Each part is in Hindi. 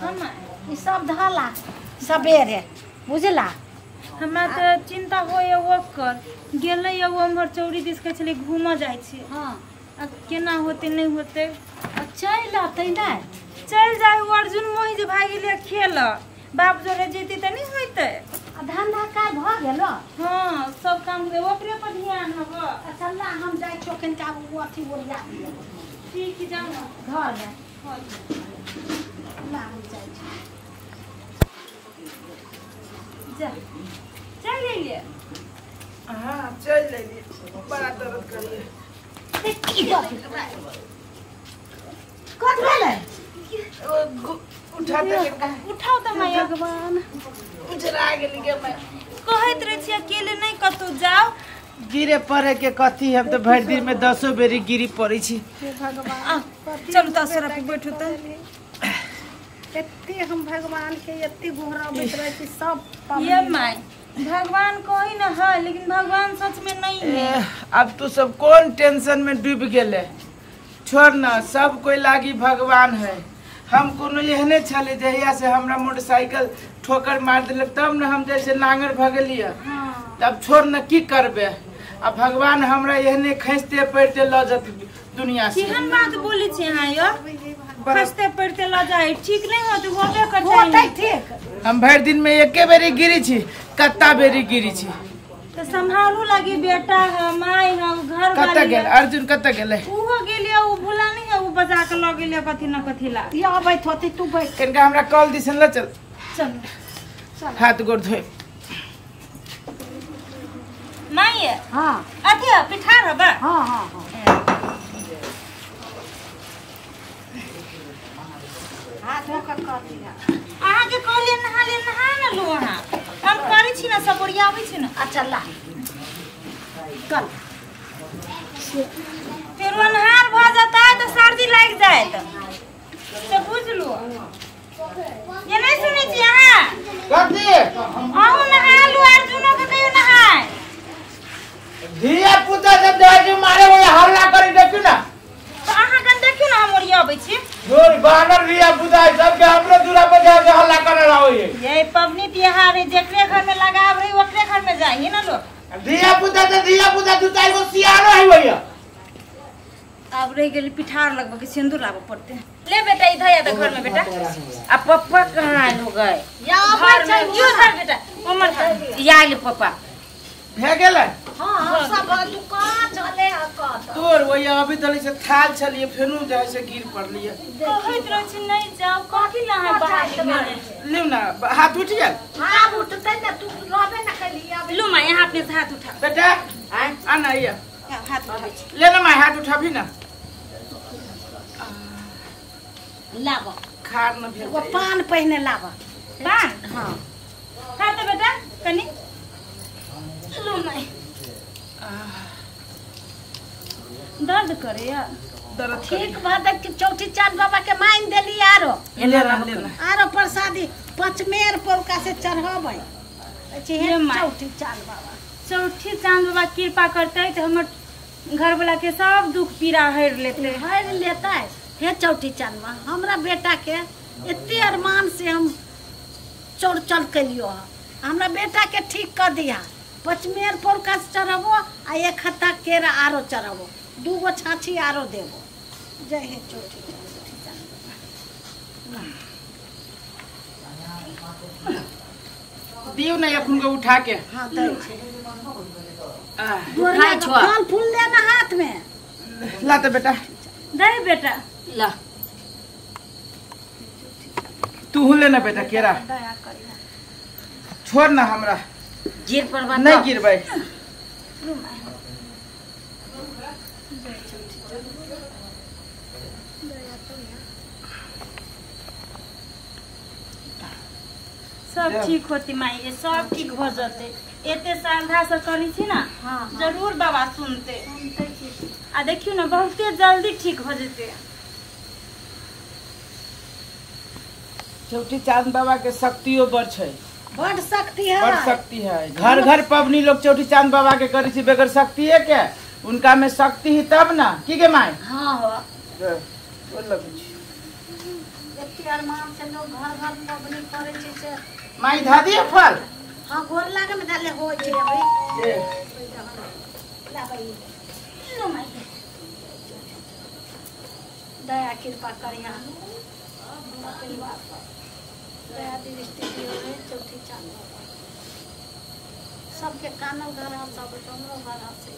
हम ई सब धला सबेरे बुझला हमरा तो चिंता होय ओकर गेले उम्हर चौड़ी दिस के चले घूम जाय छी। हां अब केना होते नहीं होते चल आते ना चल जाए अर्जुन मोहि जे भाग गेले खेल बाप जोरे जेती त नहीं होते धंधा का भ गेल। हां सब काम के ओकरे पर ध्यान हबो। चल हम जाय चोकन का वो अथी ओरिया ठीक जाओ घर में ला हम जाय जा चल ले ले। हां चल ले ले बड़ा दर्द करिए कत भेले उठाओ त माय भगवान उजरा गेली के मैं कहत रहे छी अकेले नहीं कतौ जाओ गिरे पड़े के कथी हम तो भर दिन में 10 बेरी गिरी पड़ी छी। हे भगवान चल त सरा पे बैठो त एत्ते हम भगवान के एत्ते गोहरा बितरे छी सब ये माय भगवान कोई ना है लेकिन भगवान सच में नहीं है। अब तू सब कौन टेंशन में डूब गेले छोड़ ना सब कोई लागी भगवान है। हम कोनो एहने छले जहिया से हमरा मोटरसाइकिल ठोकर मार दिलक तब न हम जैसे नांगर भगलिए। तब छोड़ न की करबे अब भगवान हमरा एहने खसते पड़ते ल जत दुनिया से। केहन बात बोली छी हां यो खसते पड़ते ल जाए ठीक नहीं होत होबे करते ठीक हम भर दिन में एके बेरी गिरी छी कत्ता बेरी गिरी छी तो संभालू लगी बेटा है माई है घर कत्ता वाली गेल अर्जुन कत्ता गेले उहो गेलिए उ भुला नहीं है उ बजा के ल गेलिए कथि न कथि ला या बैठ होती तू बैठ कनका हमरा कॉल दिसन ल चल चल हाथ गोड़ धोए माई हां अथि पिठार हबा हां हां हाथ होकर कर दिया आहा के कहले नहा न लो हां हम करै छी ना सपोरिया आबै छी ना। अच्छा ला कल फिर अनहार भ जाता है तो सर्दी लग जाए तो बुझ लो ये नहीं सुनै छी अहाँ कथी आहू नहा लो अर्जुनो के कहियो नहाय धिया पुता सब दे मारे वो हल्ला करी देखू ना तो अहाँ कन देखियो ना हम ओरिया आबै छी जोर बानर धिया पुता सब के हमरे दूरा पर जाके हल्ला करे रहो ये पबनी त्योहार है जेकरे घर में लगाव रही ओकरे घर में जाइए ना लोग धिया पुता जुताई को सियारो है भैया अब रह गेली पिठार लगवा के सिंदूर लाबो पड़ते ले बेटा इधर आ घर में बेटा अब पप्पा कहां हो गए या घर में क्यों घर बेटा उमर या ले पप्पा भे गेले हां सब दुकान चले हकत तोर वही अभी तली से थाल चलिए फेनु जैसे गिर पड़लिए कहत रह छी नहीं जाओ काकी ला है बाहर लियो ना हाथ उठ जा हां उठते ना तू रोबे ना कलिया लो मां यहां अपने से हाथ उठा बेटा आना ये हाथ उठा ले ना मैं हाथ उठा भी ना लाबो खार न भेल वो पान पहने लाबो पान हां खा तो बेटा कनी लो मां दर्द करे या दर्द ठीक बात है चौथी चांद बाबा के माइन देली आरो ले ना आरो प्रसादी पचमेर पौका से चढ़ाबै ये माँ। चौथी चांद बाबा चौथी चांद बाबा कृपा करते तो हमर घर वाला के सब दुख पीड़ा हर लेते हर लेता है हे चौथी चांद बाबा हमरा बेटा के इतने अरमान से हम चोर चल कलियो हमरा बेटा के ठीक कर दिया पचमेर पौका से चढ़ाबो आ एक हत्ता केरा आरो चढ़ाबो दूगो छाछी आरो देबो जय हे चौथी चांद बाबा दियो ना अपन को उठा के हां दै छै उठाई छो फल फूल लेना हाथ में ला तो बेटा दे बेटा ला तू ले ना बेटा केरा दया करिया छोड़ ना हमरा गिर पर नहीं गिरबै सब ठीक होती माई ये सब ठीक हो जाते एते श्रद्धा से करी थी ना हां जरूर बाबा सुनते आ देखियो ना बहुते जल्दी ठीक हो जेते चौठी चांद बाबा के शक्तियों बड़ छै बड़ शक्ति है बड़ शक्ति है घर घर पबनी लोग चौठी चांद बाबा के करी छी बेगर शक्ति है क्या उनका में शक्ति ही तब ना की के माय हां हो बोल लगे छी एते अरमान से लोग घर घर पबनी करे छै से माई धा दिए फल हां गोर लागे में धाले होय छै अभी ला भाई लो माई दया कृपा करिया परिवार पर दया दृष्टि दियो रे चौठी चांद सबके कानल घर सब हमरो घर से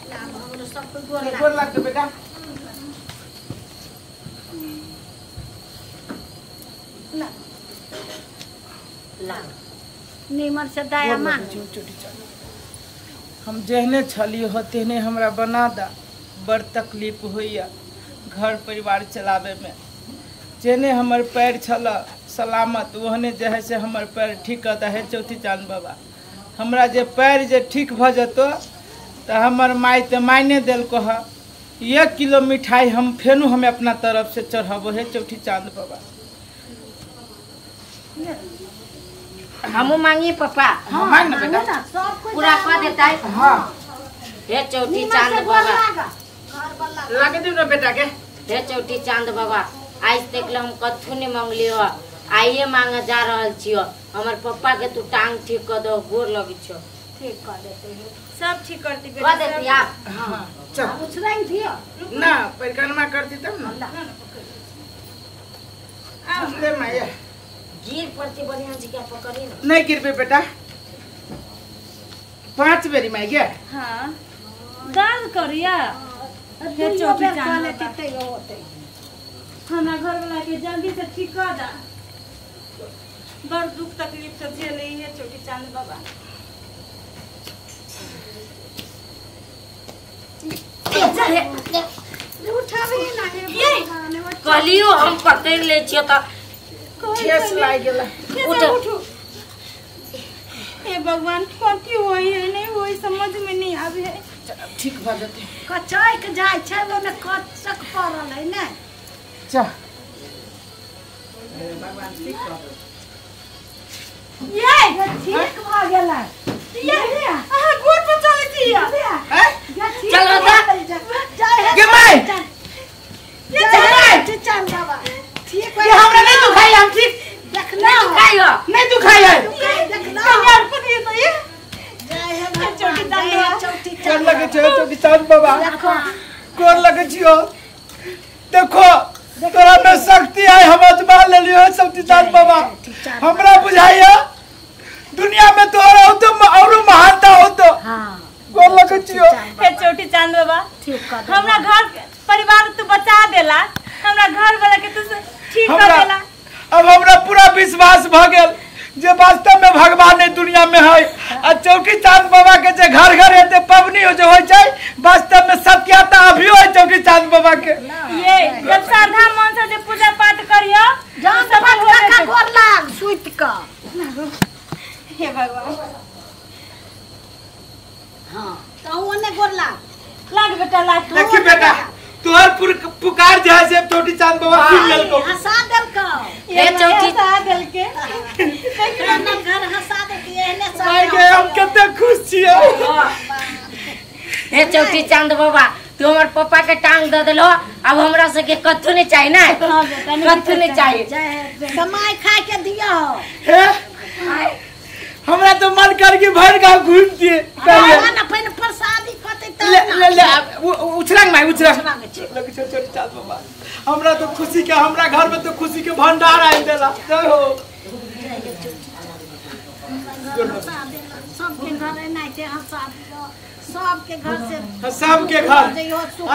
ला हमरो सब गोर लाग के बेटा ला ला नीमन से दया मान हम जेहने छलियो हो तेहने हमरा बना दा बड़ तकलीफ होइया घर परिवार चलावे में जेने हमर पैर छल सलामत ओहने जे है से हमर पैर ठीक कर है चौठी चांद बाबा हमरा जे पैर जे ठीक भ जतो तो हमर माई ते मायने देल को 1 किलो मिठाई हम फेनु हमें अपना तरफ से चढ़ाबो है चौठी चांद बाबा हमू मांगी पापा हाँ मांग ना बेटा पूरा कर देता है हाँ हे चौठी चांद बाबा लागे दे ना बेटा के हे चौठी चांद बाबा आज तक हम कथू नहीं मांगली हो आइए मांगे जा रहल छियो हमर पापा के तू टांग ठीक कर दो गोर लगी छो ठीक कर देते हैं सब ठीक करती बेटा कर देती आप हाँ चल उछराई दियो ना परिक्रमा करती तब ना ले माया गिर पड़ती बढ़िया जी क्या पकड़ी ना नहीं गिरबे बेटा 5 बेरी माई गया हां दाल करिया हे चौकी चांद लेते होते हमरा घर वाला के जल्दी से ठीक कर दा बड़ दुख तकलीफ से झेले है चौकी चांद बाबा उठावे ना ये कहलियो हम पकड़ ले छियो त ठेस लाग गेला उठो हे भगवान कथी होई है नहीं होई समझ में नहीं आवे है ठीक भ जते कचाई के जाय छै वो में कचक पड़ल है ने चा भगवान ठीक कर ये ठीक भ गेला ये हां गोर पर चले छी हैं चलो दा गे माई ये चल चांद बाबा ठीक ये हमरा नहीं दुखाई हम ठीक देखना खाइयो नहीं दुखाई है देखना यार को दिए तो ये जय है चौकी चांद बाबा चौकी कर चांद लगे छो चौकी चांद बाबा देखो कोर लगे छियो देखो तोरा में शक्ति है हम अजमा ले लियो चौकी चांद बाबा हमरा बुझाइया दुनिया में तोरा हो तो और महानता हो तो हां कोर लगे छियो हे चौकी चांद बाबा ठीक कर हमरा घर परिवार तू बचा देला हमरा घर वाला के तू ठीक कर हमरा देला अब हमरा पूरा विश्वास भ गेल जे वास्तव में भगवान ने दुनिया में है आ चौकी चांद बाबा के जे घर घर हेते पबनी हो जो होय छै वास्तव में सत्यता अभियो है चौकी चांद बाबा के ये जब श्रद्धा मन से जे पूजा पाठ करियो जान सब बात हो का जाते। गोर लाग सुइत का हे भगवान हां तो ओने गोर लाग लाग बेटा लाग देखी बेटा तोहर पुकार जे है से चौकी चांद बाबा सुन लेल को हंसा देल का हे चौकी देल के घर हंसा दे के एने भाई के हम कते खुश छियै हे चौकी चांद बाबा तू हमर पापा के टांग दे देलो अब हमरा से के कथू नहीं चाहिए ना कथू नहीं चाहिए कमाई खा के दिया हो हे हमरा तो मन कर के भर गांव घूम दिए ना पहिने प्रसादी खते त ले ले ले उछरंग माई उछरंग लगे छो चौकी चांद बाबा हमरा तो खुशी के हमरा घर में तो खुशी के भंडार आइ देला जय हो सबके घर एनाइते हंसा दियो सबके घर से सबके घर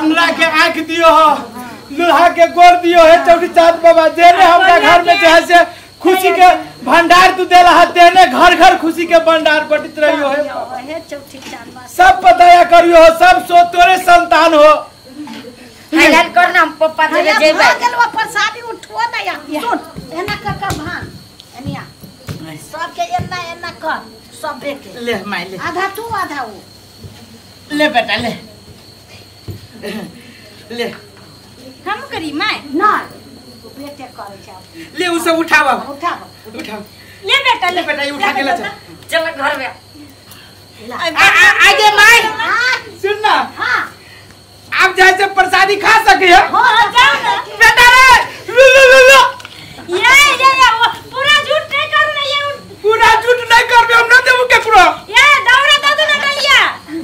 अंधरा के आंख दियो हो लोहा के गोर दियो है चौकी चांद बाबा जेने हमरा घर में जे है से खुशी के भंडार तू देला है तेने घर घर खुशी के भंडार बटित रहियो है हे चौठी चांद बाबा सब पर दया करियो हो सब सो तोरे संतान हो हाइलाइट करना हम पापा से जेबे गलवा प्रसादी उठो ना या सुन एना का भान एनिया सबके एना एना कर सब के ले माई ले आधा तू आधा वो ले बेटा ले ले हम करी माय ना बेटे करे छै ले उ सब उठावा उठाव उठाओ ले बेटा ले बेटा ये उठा के ले चल चल घर में आगे माई हां सुन ना हां आप जैसे प्रसादी खा सके हां जाओ ना बेटा रे लो ये पूरा झूठ नहीं करू ना ये पूरा झूठ नहीं करबे हम ना देबो केकरो ये दौड़ा दे दो ना डलिया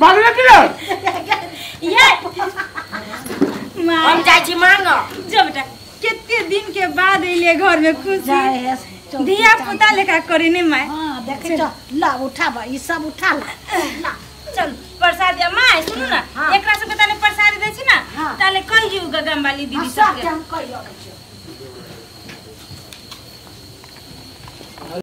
भागले कि ये हम जाई छी मांग जो बेटा कितने दिन के बाद अइले घर में खुशी जाए दिया पुता लेखा करे ने माय हां देखे तो ला उठाबा ई सब उठा ला चल प्रसाद माय सुनु ना हाँ। एकरा सबके ताले प्रसाद दे छी ना हाँ। ताले कहियो गगम वाली दीदी सब सबके हम कहियो